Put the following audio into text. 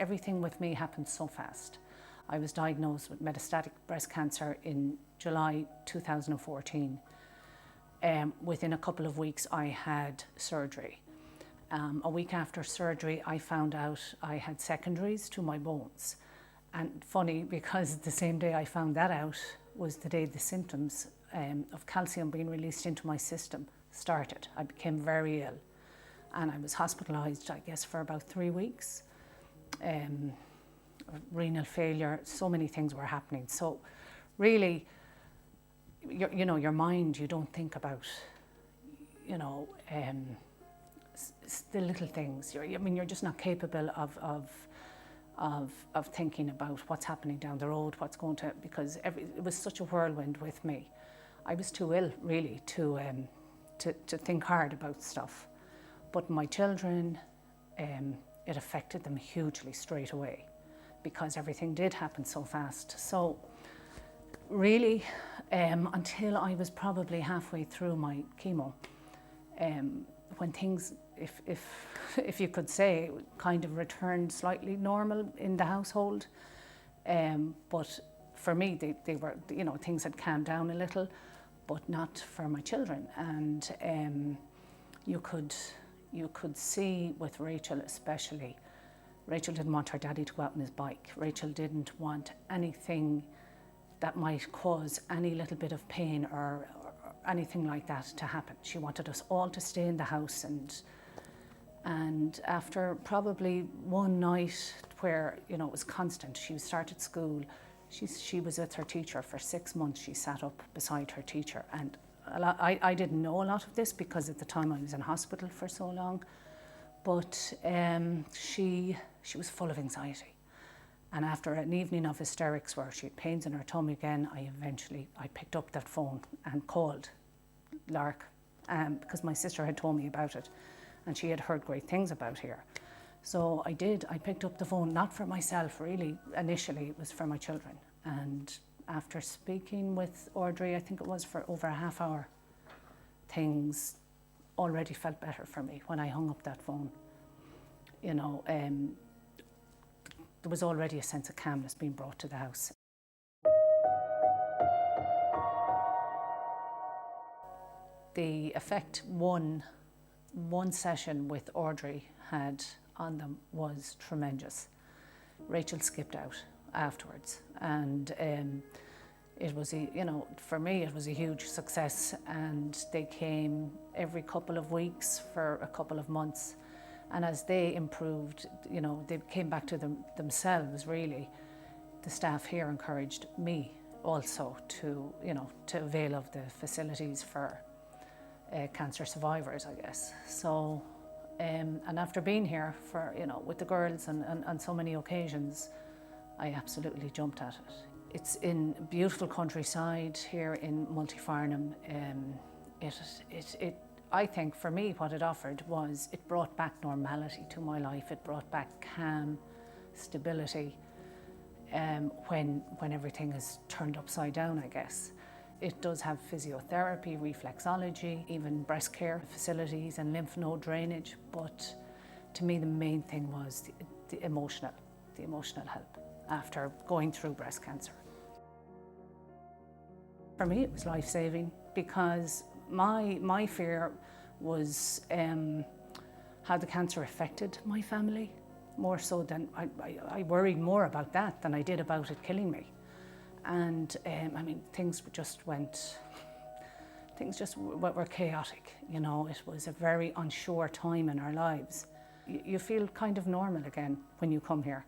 everything with me happened so fast. I was diagnosed with metastatic breast cancer in July 2014. Within a couple of weeks I had surgery. A week after surgery I found out I had secondaries to my bones. And funny, because the same day I found that out was the day the symptoms of calcium being released into my system started. I became very ill and I was hospitalised, I guess, for about 3 weeks. Renal failure, so many things were happening. So really, your mind, you don't think about, the little things. You're just not capable of thinking about what's happening down the road, what's going to, because it was such a whirlwind with me. I was too ill really to think hard about stuff. But my children, it affected them hugely straight away because everything did happen so fast. So really, until I was probably halfway through my chemo, when things, if you could say, kind of returned slightly normal in the household. But for me, they were, things had calmed down a little, but not for my children. And you could see with Rachel especially, Rachel didn't want her daddy to go out on his bike. Rachel didn't want anything that might cause any little bit of pain or anything like that to happen. She wanted us all to stay in the house, and after probably one night where it was constant, she started school, she was with her teacher for 6 months. She sat up beside her teacher, and I didn't know a lot of this because at the time I was in hospital for so long, but she was full of anxiety. And after an evening of hysterics where she had pains in her tummy again, I picked up that phone and called LARCC because my sister had told me about it and she had heard great things about here. So I picked up the phone, not for myself really, initially it was for my children. And after speaking with Audrey, I think it was for over a half hour, things already felt better for me when I hung up that phone. There was already a sense of calmness being brought to the house. The effect one session with Audrey had on them was tremendous. Rachel skipped out afterwards, and it was for me it was a huge success, and they came every couple of weeks for a couple of months. And as they improved, they came back to themselves really. The staff here encouraged me also to avail of the facilities for cancer survivors, I guess. So, and after being here for, with the girls on so many occasions, I absolutely jumped at it. It's in beautiful countryside here in Multifarnham. I think for me what it offered was it brought back normality to my life. It brought back calm, stability, when everything is turned upside down, I guess. It does have physiotherapy, reflexology, even breast care facilities and lymph node drainage. But to me the main thing was the emotional help after going through breast cancer. For me it was life-saving because my fear was how the cancer affected my family, more so than I worried more about that than I did about it killing me. And things just were chaotic. It was a very unsure time in our lives. You feel kind of normal again when you come here.